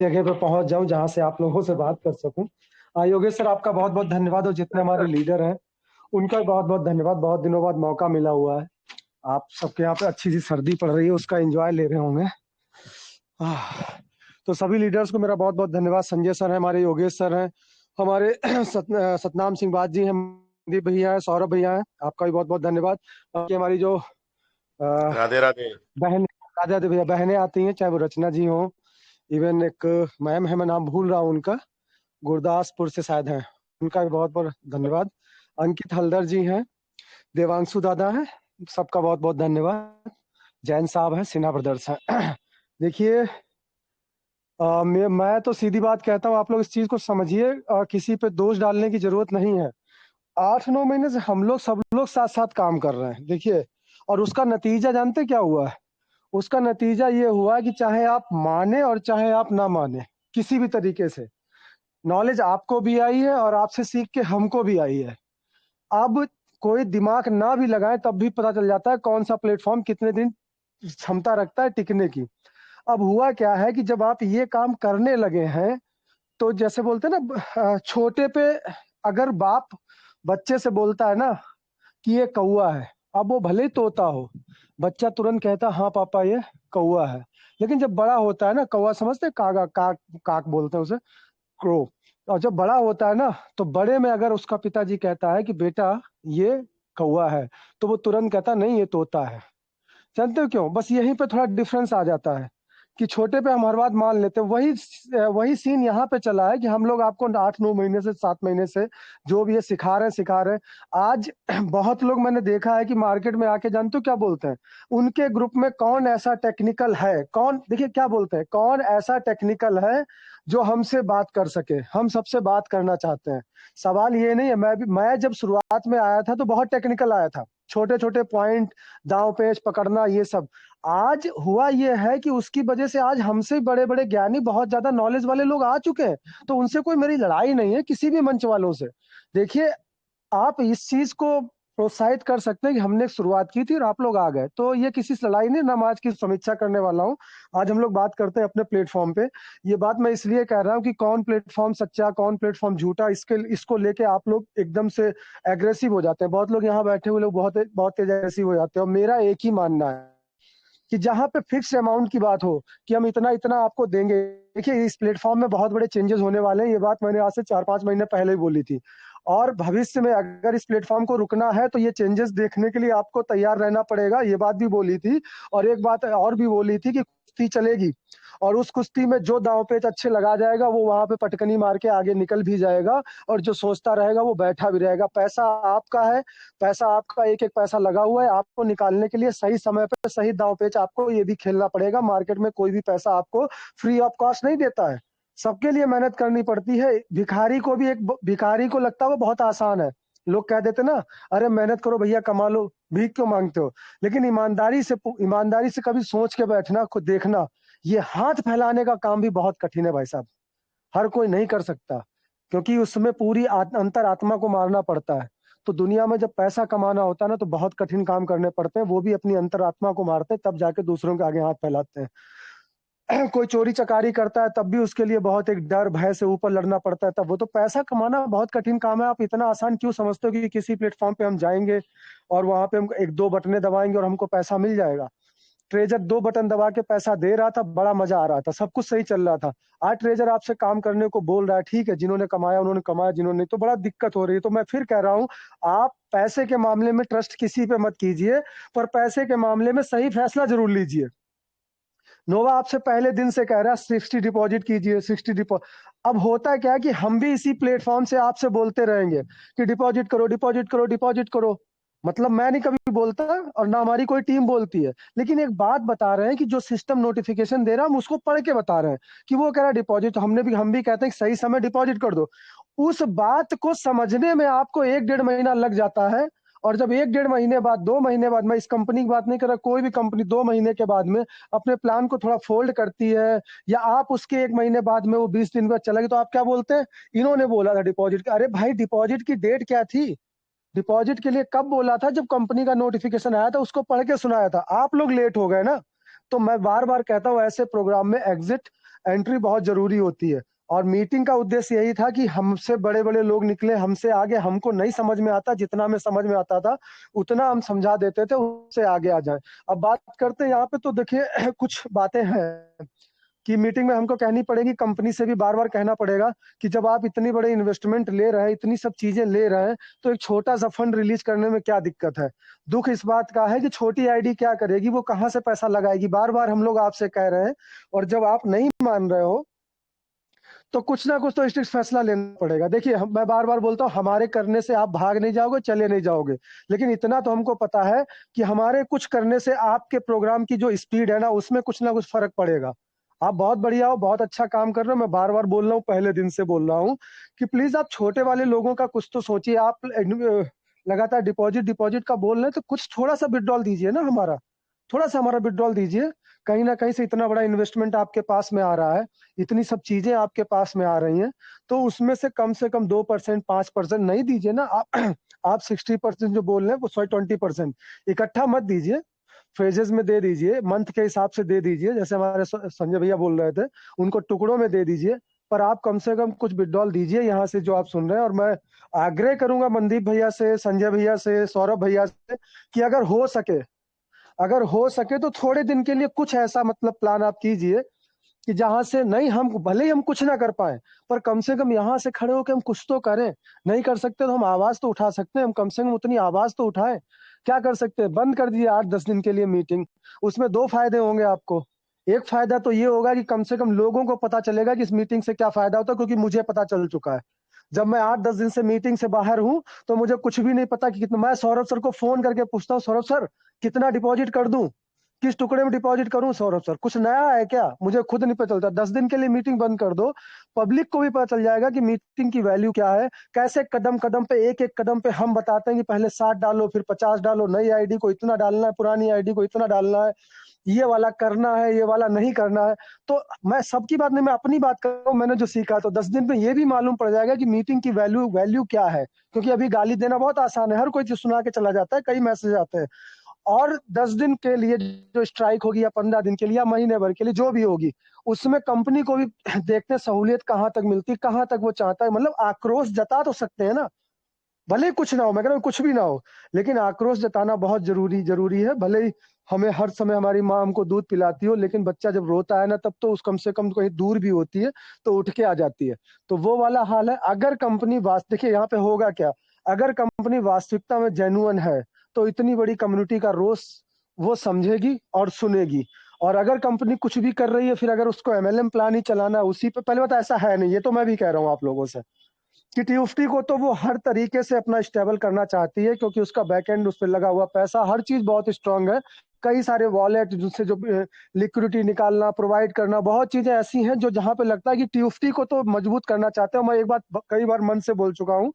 जगह पे पहुंच जाऊं जहां से आप लोगों से बात कर सकूं। योगेश सर, आपका बहुत बहुत धन्यवाद, और जितने हमारे लीडर हैं उनका भी बहुत बहुत धन्यवाद। बहुत दिनों बाद मौका मिला हुआ है। आप सबके यहाँ पे अच्छी सी सर्दी पड़ रही है, उसका एंजॉय ले रहे होंगे। आह, तो सभी लीडर्स को मेरा बहुत बहुत धन्यवाद। संजय सर हैं, हमारे योगेश सर हैं, हमारे सतनाम सिंह बात जी हैं, मनदीप भैया है, सौरभ भैया हैं, आपका भी बहुत बहुत धन्यवाद। बाकी हमारी जो अ, राधे राधे। बहन राधा देवी भैया बहनें आती हैं, चाहे वो रचना जी हो, इवन एक मैम है, मैं नाम भूल रहा हूँ उनका, गुरदासपुर से शायद हैं, उनका भी बहुत बहुत धन्यवाद। अंकित हल्दर जी हैं, देवांशु दादा हैं, सबका बहुत बहुत धन्यवाद। जैन साहब हैं, सिन्हा ब्रदर्स हैं। देखिए, मैं तो सीधी बात कहता हूँ, आप लोग इस चीज को समझिए, किसी पे दोष डालने की जरूरत नहीं है। 8-9 महीने से हम लोग सब लोग साथ साथ काम कर रहे हैं, देखिए, और उसका नतीजा जानते क्या हुआ है? उसका नतीजा ये हुआ कि चाहे आप माने और चाहे आप ना माने, किसी भी तरीके से नॉलेज आपको भी आई है और आपसे सीख के हमको भी आई है। अब कोई दिमाग ना भी लगाए तब भी पता चल जाता है कौन सा प्लेटफॉर्म कितने दिन क्षमता रखता है टिकने की। अब हुआ क्या है कि जब आप ये काम करने लगे हैं, तो जैसे बोलते हैं ना, छोटे पे अगर बाप बच्चे से बोलता है ना कि ये कौआ है, अब वो भले ही तोता हो, बच्चा तुरंत कहता हाँ पापा ये कौआ है। लेकिन जब बड़ा होता है ना, कौआ समझते हैं, कागा काक काक बोलते हैं उसे, क्रो। और जब बड़ा होता है ना, तो बड़े में अगर उसका पिताजी कहता है कि बेटा ये कौआ है, तो वो तुरंत कहता नहीं ये तोता है। जानते हो क्यों? बस यहीं पे थोड़ा डिफरेंस आ जाता है कि छोटे पे हम हर बात मान लेते हैं। वही सीन यहाँ पे चला है कि हम लोग आपको 8-9 महीने से 7 महीने से जो भी ये सिखा रहे हैं। आज बहुत लोग मैंने देखा है कि मार्केट में आके जानते हो क्या बोलते हैं? उनके ग्रुप में कौन ऐसा टेक्निकल है, कौन, देखिए क्या बोलते हैं, कौन ऐसा टेक्निकल है जो हमसे बात कर सके, हम सबसे बात करना चाहते हैं। सवाल ये नहीं है, मैं जब शुरुआत में आया था तो बहुत टेक्निकल आया था, छोटे छोटे पॉइंट, दांव पेच पकड़ना, ये सब। आज हुआ ये है कि उसकी वजह से आज हमसे बड़े बड़े ज्ञानी, बहुत ज्यादा नॉलेज वाले लोग आ चुके हैं। तो उनसे कोई मेरी लड़ाई नहीं है, किसी भी मंच वालों से। देखिए, आप इस चीज को प्रोत्साहित कर सकते हैं कि हमने शुरुआत की थी और आप लोग आ गए, तो ये किसी से लड़ाई नहीं, ना मैं आज की समीक्षा करने वाला हूँ। आज हम लोग बात करते हैं अपने प्लेटफॉर्म पे। ये बात मैं इसलिए कह रहा हूँ कि कौन प्लेटफॉर्म सच्चा, कौन प्लेटफॉर्म झूठा, इसको लेके आप लोग एकदम से एग्रेसिव हो जाते हैं। बहुत लोग यहाँ बैठे हुए लोग बहुत बहुत तेज एग्रेसिव हो जाते हैं, और मेरा एक ही मानना है कि जहां पे फिक्स अमाउंट की बात हो कि हम इतना इतना आपको देंगे। देखिए, इस प्लेटफॉर्म में बहुत बड़े चेंजेस होने वाले हैं, ये बात मैंने आज से 4-5 महीने पहले ही बोली थी। और भविष्य में अगर इस प्लेटफॉर्म को रुकना है तो ये चेंजेस देखने के लिए आपको तैयार रहना पड़ेगा, ये बात भी बोली थी। और एक बात और भी बोली थी कि कुश्ती चलेगी, और उस कुश्ती में जो दांव पेच अच्छे लगा जाएगा वो वहां पे पटकनी मार के आगे निकल भी जाएगा, और जो सोचता रहेगा वो बैठा भी रहेगा। पैसा आपका है, पैसा आपका, एक एक पैसा लगा हुआ है, आपको निकालने के लिए सही समय पे सही दांव पेच आपको ये भी खेलना पड़ेगा। मार्केट में कोई भी पैसा आपको फ्री ऑफ कॉस्ट नहीं देता है, सबके लिए मेहनत करनी पड़ती है। भिखारी को लगता है वो बहुत आसान है, लोग कह देते ना, अरे मेहनत करो भैया कमा लो, भीख क्यों मांगते हो? लेकिन ईमानदारी से कभी सोच के बैठना, खुद देखना, ये हाथ फैलाने का काम भी बहुत कठिन है भाई साहब, हर कोई नहीं कर सकता, क्योंकि उसमें पूरी अंतर आत्मा को मारना पड़ता है। तो दुनिया में जब पैसा कमाना होता है ना, तो बहुत कठिन काम करने पड़ते हैं, वो भी अपनी अंतरात्मा को मारते हैं, तब जाके दूसरों के आगे हाथ फैलाते हैं। कोई चोरी चकारी करता है तब भी उसके लिए बहुत एक डर भय से ऊपर लड़ना पड़ता है, तब वो तो पैसा कमाना बहुत कठिन काम है। आप इतना आसान क्यों समझते हो कि किसी प्लेटफॉर्म पे हम जाएंगे और वहां पे हम एक दो बटने दबाएंगे और हमको पैसा मिल जाएगा? ट्रेजर 2 बटन दबा के पैसा दे रहा था, बड़ा मजा आ रहा था, सब कुछ सही चल रहा था। आज ट्रेजर आपसे काम करने को बोल रहा है, ठीक है, जिन्होंने कमाया उन्होंने कमाया, जिन्होंने नहीं, तो बड़ा दिक्कत हो रही है। तो मैं फिर कह रहा हूँ, आप पैसे के मामले में ट्रस्ट किसी पे मत कीजिए, पर पैसे के मामले में सही फैसला जरूर लीजिए। नोवा आपसे पहले दिन से कह रहा है 60 डिपॉजिट कीजिए, 60 डिपॉजिट। अब होता है क्या है कि हम भी इसी प्लेटफॉर्म से आपसे बोलते रहेंगे कि डिपॉजिट करो, डिपॉजिट करो, डिपॉजिट करो। मतलब मैं नहीं कभी बोलता, और ना हमारी कोई टीम बोलती है, लेकिन एक बात बता रहे हैं कि जो सिस्टम नोटिफिकेशन दे रहा है हम उसको पढ़ के बता रहे हैं कि वो कह रहा है डिपॉजिट, हम भी कहते हैं कि सही समय डिपॉजिट कर दो। उस बात को समझने में आपको 1-1.5 महीना लग जाता है। और जब 1-1.5 महीने बाद, 2 महीने बाद, मैं इस कंपनी की बात नहीं कर रहा, कोई भी कंपनी 2 महीने के बाद में अपने प्लान को थोड़ा फोल्ड करती है, या आप उसके 1 महीने बाद में वो 20 दिन बाद चला गया, तो आप क्या बोलते हैं? इन्होंने बोला था डिपॉजिट। अरे भाई, डिपॉजिट की डेट क्या थी? डिपॉजिट के लिए कब बोला था? जब कंपनी का नोटिफिकेशन आया था, उसको पढ़ के सुनाया था, आप लोग लेट हो गए ना। तो मैं बार बार कहता हूँ, ऐसे प्रोग्राम में एग्जिट एंट्री बहुत जरूरी होती है। और मीटिंग का उद्देश्य यही था कि हमसे बड़े बड़े लोग निकले, हमसे आगे, हमको नहीं समझ में आता, जितना हमें समझ में आता था उतना हम समझा देते थे, उससे आगे आ जाए। अब बात करते हैं यहाँ पे, तो देखिए कुछ बातें हैं कि मीटिंग में हमको कहनी पड़ेगी, कंपनी से भी बार बार कहना पड़ेगा कि जब आप इतनी बड़े इन्वेस्टमेंट ले रहे हैं, इतनी सब चीजें ले रहे हैं, तो एक छोटा सा फंड रिलीज करने में क्या दिक्कत है। दुख इस बात का है कि छोटी आईडी क्या करेगी, वो कहाँ से पैसा लगाएगी, बार बार हम लोग आपसे कह रहे हैं। और जब आप नहीं मान रहे हो तो कुछ ना कुछ तो स्ट्रिक्ट फैसला लेना पड़ेगा। देखिए मैं बार बार बोलता हूँ, हमारे करने से आप भाग नहीं जाओगे, चले नहीं जाओगे, लेकिन इतना तो हमको पता है कि हमारे कुछ करने से आपके प्रोग्राम की जो स्पीड है ना, उसमें कुछ ना कुछ फर्क पड़ेगा। आप बहुत बढ़िया हो, बहुत अच्छा काम कर रहे हो, मैं बार बार बोल रहा हूँ, पहले दिन से बोल रहा हूँ कि प्लीज आप छोटे वाले लोगों का कुछ तो सोचिए। आप लगातार डिपॉजिट डिपॉजिट का बोल रहे हैं, तो कुछ थोड़ा सा विड्रॉल दीजिए ना, हमारा थोड़ा सा हमारा विड्रॉल दीजिए। कहीं ना कहीं से इतना बड़ा इन्वेस्टमेंट आपके पास में आ रहा है, इतनी सब चीजें आपके पास में आ रही हैं, तो उसमें से कम 2%, 5% नहीं दीजिए ना आप। आप 60% जो बोल रहे हैं, वो 20% इकट्ठा मत दीजिए, फेजेस में दे दीजिए, मंथ के हिसाब से दे दीजिए, जैसे हमारे संजय भैया बोल रहे थे, उनको टुकड़ों में दे दीजिए। पर आप कम से कम कुछ विड्रॉल दीजिए यहाँ से जो आप सुन रहे हैं। और मैं आग्रह करूंगा मनदीप भैया से, संजय भैया से, सौरभ भैया से, कि अगर हो सके तो थोड़े दिन के लिए कुछ ऐसा मतलब प्लान आप कीजिए कि जहां से, नहीं हम भले ही हम कुछ ना कर पाए, पर कम से कम यहाँ से खड़े होकर हम कुछ तो करें। नहीं कर सकते तो हम आवाज तो उठा सकते हैं, हम कम से कम उतनी आवाज तो उठाएं। क्या कर सकते हैं, बंद कर दिए 8-10 दिन के लिए मीटिंग। उसमें दो फायदे होंगे आपको। एक फायदा तो ये होगा कि कम से कम लोगों को पता चलेगा कि इस मीटिंग से क्या फायदा होता है, क्योंकि मुझे पता चल चुका है। जब मैं 8-10 दिन से मीटिंग से बाहर हूं, तो मुझे कुछ भी नहीं पता कि कितना। मैं सौरभ सर को फोन करके पूछता हूँ, सौरभ सर कितना डिपॉजिट कर दूं, किस टुकड़े में डिपॉजिट करूं, सौरभ सर कुछ नया है क्या, मुझे खुद नहीं पता चलता। 10 दिन के लिए मीटिंग बंद कर दो, पब्लिक को भी पता चल जाएगा कि मीटिंग की वैल्यू क्या है। कैसे कदम कदम पे, एक एक कदम पे हम बताते हैं कि पहले 60 डालो, फिर 50 डालो, नई आईडी को इतना डालना है, पुरानी आईडी को इतना डालना है, ये वाला करना है, ये वाला नहीं करना है। तो मैं सबकी बात नहीं, मैं अपनी बात कर रहा हूँ, मैंने जो सीखा। तो 10 दिन में ये भी मालूम पड़ जाएगा कि मीटिंग की वैल्यू वैल्यू क्या है। क्योंकि अभी गाली देना बहुत आसान है, हर कोई चीज सुना के चला जाता है, कई मैसेज आते हैं। और 10 दिन के लिए जो स्ट्राइक होगी, या 15 दिन के लिए, या महीने भर के लिए, जो भी होगी, उसमें कंपनी को भी देखते हैं सहूलियत कहाँ तक मिलती है, कहाँ तक वो चाहता है। मतलब आक्रोश जता तो सकते हैं ना, भले ही कुछ ना हो, मैं कह रहा हूँ कुछ भी ना हो, लेकिन आक्रोश जताना बहुत जरूरी जरूरी है। भले ही हमें हर समय हमारी माँ हमको दूध पिलाती हो, लेकिन बच्चा जब रोता है ना, तब तो उस कम से कम कहीं दूर भी होती है, तो उठ के आ जाती है। तो वो वाला हाल है। अगर कंपनी देखिए यहाँ पे होगा क्या, अगर कंपनी वास्तविकता में जेन्युइन है, तो इतनी बड़ी कम्युनिटी का रोष वो समझेगी और सुनेगी। और अगर कंपनी कुछ भी कर रही है, फिर अगर उसको एमएलएम प्लान ही चलाना है उसी पे, पहले बात ऐसा है नहीं, ये तो मैं भी कह रहा हूँ आप लोगों से कि टीएफटी को तो वो हर तरीके से अपना स्टेबल करना चाहती है, क्योंकि उसका बैकएंड, उस पर लगा हुआ पैसा, हर चीज बहुत स्ट्रांग है। कई सारे वॉलेट जिससे जो लिक्विडिटी निकालना, प्रोवाइड करना, बहुत चीजें ऐसी हैं जो जहां पे लगता है कि टीएफटी को तो मजबूत करना चाहते हैं। मैं एक बात कई बार मन से बोल चुका हूँ,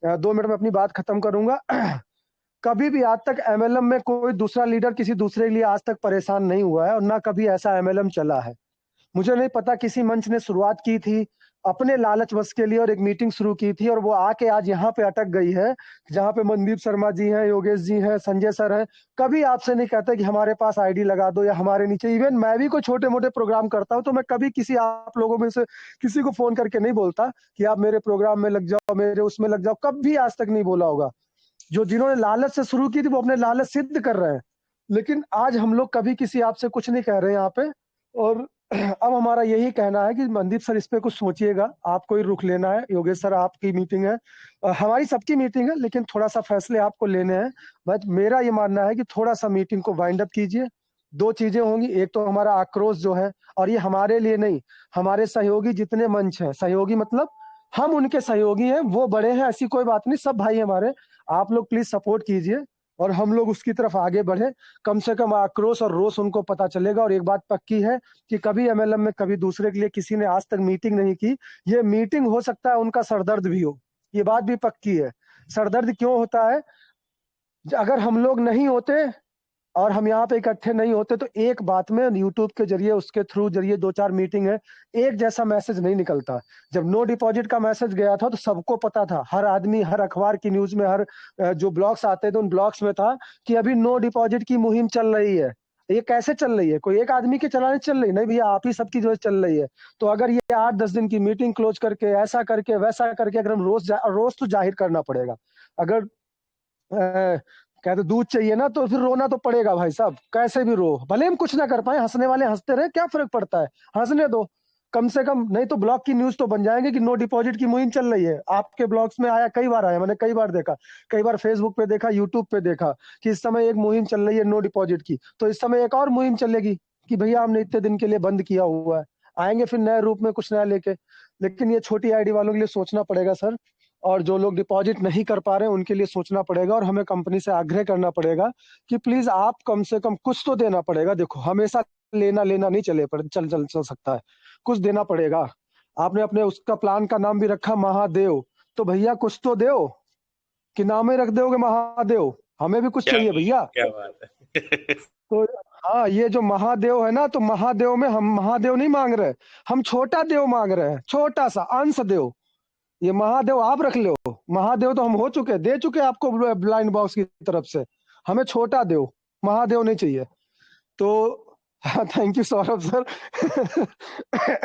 2 मिनट में अपनी बात खत्म करूंगा। कभी भी आज तक एमएलएम में कोई दूसरा लीडर किसी दूसरे के लिए आज तक परेशान नहीं हुआ है, और ना कभी ऐसा एमएलएम चला है। मुझे नहीं पता, किसी मंच ने शुरुआत की थी अपने लालच बस के लिए और एक मीटिंग शुरू की थी, और वो आके आज यहाँ पे अटक गई है, जहाँ पे मनदीप शर्मा जी हैं, योगेश जी हैं, संजय सर हैं। कभी आपसे नहीं कहते कि हमारे पास आईडी लगा दो, या हमारे नीचे, इवन मैं भी कोई छोटे मोटे प्रोग्राम करता हूँ, तो मैं कभी किसी आप लोगों में से किसी को फोन करके नहीं बोलता कि आप मेरे प्रोग्राम में लग जाओ, मेरे उसमें लग जाओ, कभी आज तक नहीं बोला होगा। जो जिन्होंने लालच से शुरू की थी, वो अपने लालच सिद्ध कर रहे हैं। लेकिन आज हम लोग कभी किसी आपसे कुछ नहीं कह रहे हैं यहाँ पे। और अब हमारा यही कहना है कि मनदीप सर इस पे कुछ सोचिएगा, आपको ही रुख लेना है। योगेश सर आपकी मीटिंग है, हमारी सबकी मीटिंग है, लेकिन थोड़ा सा फैसले आपको लेने हैं। बट मेरा ये मानना है कि थोड़ा सा मीटिंग को वाइंड अप कीजिए। दो चीजें होंगी, एक तो हमारा आक्रोश जो है, और ये हमारे लिए नहीं, हमारे सहयोगी जितने मंच हैं, सहयोगी मतलब हम उनके सहयोगी हैं, वो बड़े हैं, ऐसी कोई बात नहीं, सब भाई हमारे। आप लोग प्लीज सपोर्ट कीजिए और हम लोग उसकी तरफ आगे बढ़े। कम से कम आक्रोश और रोष उनको पता चलेगा। और एक बात पक्की है कि कभी एमएलएम में कभी दूसरे के लिए किसी ने आज तक मीटिंग नहीं की। ये मीटिंग हो सकता है उनका सरदर्द भी हो, ये बात भी पक्की है। सरदर्द क्यों होता है, अगर हम लोग नहीं होते और हम यहाँ पे इकट्ठे नहीं होते, तो एक बात में यूट्यूब के जरिए, उसके थ्रू जरिए 2-4 मीटिंग है, एक जैसा मैसेज नहीं निकलता। जब नो डिपॉजिट का मैसेज गया था, तो सबको पता था, हर आदमी, हर अखबार की न्यूज में, हर जो ब्लॉग्स आते थे उन ब्लॉग्स में था कि अभी नो डिपॉजिट की मुहिम चल रही है। ये कैसे चल रही है? कोई एक आदमी के चलाने चल रही? नहीं भैया, आप ही सबकी जो है चल रही है। तो अगर ये 8-10 दिन की मीटिंग क्लोज करके, ऐसा करके, वैसा करके, अगर हम रोज तो जाहिर करना पड़ेगा। अगर कहते दूध चाहिए ना, तो फिर रोना तो पड़ेगा भाई साहब, कैसे भी रो, भले हम कुछ ना कर पाए, हंसने वाले हंसते रहे, क्या फर्क पड़ता है, हंसने दो कम से कम। नहीं तो ब्लॉग की न्यूज तो बन जाएंगे कि नो डिपॉजिट की मुहिम चल रही है। आपके ब्लॉग्स में आया, कई बार आया, मैंने कई बार देखा, कई बार फेसबुक पे देखा, यूट्यूब पे देखा कि इस समय एक मुहिम चल रही है नो डिपॉजिट की। तो इस समय एक और मुहिम चलेगी कि भैया हमने इतने दिन के लिए बंद किया हुआ है, आएंगे फिर नए रूप में कुछ नया लेके। लेकिन ये छोटी आईडी वालों के लिए सोचना पड़ेगा सर, और जो लोग डिपॉजिट नहीं कर पा रहे हैं उनके लिए सोचना पड़ेगा, और हमें कंपनी से आग्रह करना पड़ेगा कि प्लीज आप कम से कम कुछ तो देना पड़ेगा। देखो हमेशा लेना लेना नहीं चल सकता है, कुछ देना पड़ेगा। आपने अपने उसका प्लान का नाम भी रखा महादेव, तो भैया कुछ तो दो, कि नाम ही रख दोगे महादेव, हमें भी कुछ चाहिए भैया। क्या बात है। तो हाँ, ये जो महादेव है ना, तो महादेव में हम महादेव नहीं मांग रहे, हम छोटा देव मांग रहे हैं, छोटा सा अंश देव। ये महादेव आप रख लो, महादेव तो हम हो चुके, दे चुके आपको ब्लाइंड बॉक्स की तरफ से, हमें छोटा देव, महादेव नहीं चाहिए। तो थैंक यू सौरभ सर।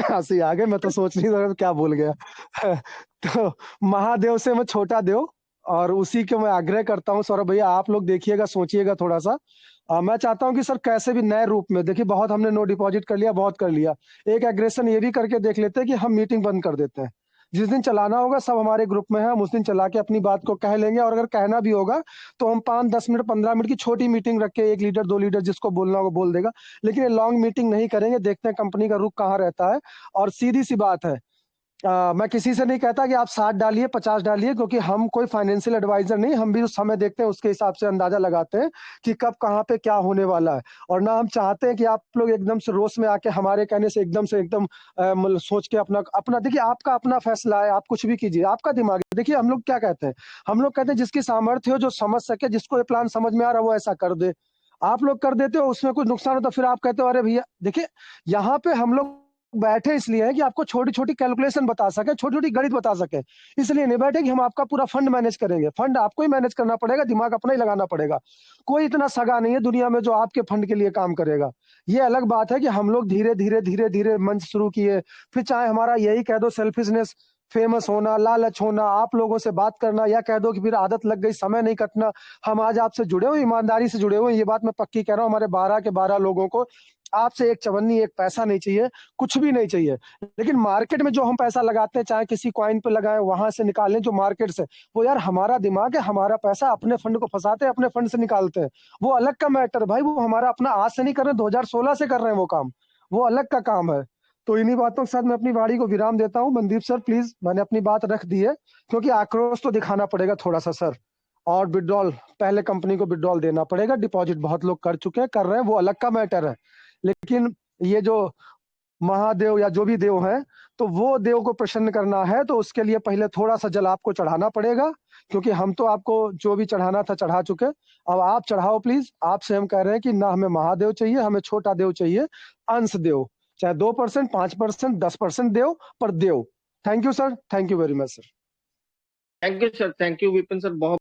हंसी आ गई, मैं तो सोच नहीं रहा क्या बोल गया। तो महादेव से मैं छोटा देव, और उसी के मैं आग्रह करता हूँ सौरभ भैया, आप लोग देखिएगा, सोचिएगा थोड़ा सा। मैं चाहता हूँ कि सर कैसे भी नए रूप में, देखिए बहुत हमने नो डिपॉजिट कर लिया, बहुत कर लिया, एक एग्रेशन ये भी करके देख लेते हैं कि हम मीटिंग बंद कर देते हैं। जिस दिन चलाना होगा सब हमारे ग्रुप में है, हम उस दिन चला के अपनी बात को कह लेंगे, और अगर कहना भी होगा तो हम 5-10 मिनट 15 मिनट की छोटी मीटिंग रख के 1 लीटर 2 लीटर जिसको बोलना होगा बोल देगा। लेकिन ये लॉन्ग मीटिंग नहीं करेंगे, देखते हैं कंपनी का रुख कहाँ रहता है। और सीधी सी बात है, मैं किसी से नहीं कहता कि आप 60 डालिए 50 डालिए, क्योंकि हम कोई फाइनेंशियल एडवाइजर नहीं, हम भी जो समय देखते हैं उसके हिसाब से अंदाजा लगाते हैं कि कब कहाँ पे क्या होने वाला है। और ना हम चाहते हैं कि आप लोग एकदम से रोष में आके हमारे कहने से एकदम मतलब सोच के अपना अपना देखिए, आपका अपना फैसला है, आप कुछ भी कीजिए, आपका दिमाग है। देखिए हम लोग क्या कहते हैं, हम लोग कहते हैं जिसकी सामर्थ्य हो, जो समझ सके, जिसको ये प्लान समझ में आ रहा है वो ऐसा कर दे। आप लोग कर देते हो, उसमें कुछ नुकसान होता, फिर आप कहते हो अरे भैया। देखिए यहाँ पे हम लोग बैठे इसलिए है कि आपको छोटी छोटी कैलकुलेशन बता सके, छोटी छोटी गणित बता सके, इसलिए नहीं बैठे कि हम आपका पूरा फंड मैनेज करेंगे। फंड आपको ही मैनेज करना पड़ेगा, दिमाग अपना ही लगाना पड़ेगा। कोई इतना सगा नहीं है दुनिया में जो आपके फंड के लिए काम करेगा। ये अलग बात है कि हम लोग धीरे धीरे धीरे धीरे मंच शुरू किए, फिर चाहे हमारा यही कह दो सेल्फिशनेस, फेमस होना, लालच होना, आप लोगों से बात करना, या कह दो कि फिर आदत लग गई, समय नहीं कटना। हम आज आपसे जुड़े हुए, ईमानदारी से जुड़े हुए, ये बात मैं पक्की कह रहा हूँ, हमारे 12 के 12 लोगों को आपसे एक चवन्नी एक पैसा नहीं चाहिए, कुछ भी नहीं चाहिए। लेकिन मार्केट में जो हम पैसा लगाते हैं, चाहे किसी कॉइन पे लगाए, वहां से निकालें जो मार्केट से, वो यार हमारा दिमाग है, हमारा पैसा, अपने फंड को फंसाते हैं, अपने फंड से निकालते हैं, वो अलग का मैटर भाई। वो हमारा अपना आज से नहीं कर रहे, 2016 से कर रहे हैं वो काम, वो अलग का काम है। तो इन्हीं बातों के साथ मैं अपनी वाणी को विराम देता हूँ। मनदीप सर प्लीज, मैंने अपनी बात रख दी है, क्योंकि आक्रोश तो दिखाना पड़ेगा थोड़ा सा सर। और विड्रॉल, पहले कंपनी को विड्रॉल देना पड़ेगा, डिपॉजिट बहुत लोग कर चुके हैं, कर रहे हैं, वो अलग का मैटर है। लेकिन ये जो महादेव या जो भी देव है, तो वो देव को प्रसन्न करना है, तो उसके लिए पहले थोड़ा सा जल आपको चढ़ाना पड़ेगा, क्योंकि हम तो आपको जो भी चढ़ाना था चढ़ा चुके। अब आप चढ़ाओ प्लीज, आपसे हम कह रहे हैं कि ना हमें महादेव चाहिए, हमें छोटा देव चाहिए, अंश देव, चाहे 2%, 5%, 10% देव, पर देव। Thank you sir, thank you very much sir. Thank you sir, thank you Vipin sir, बहुत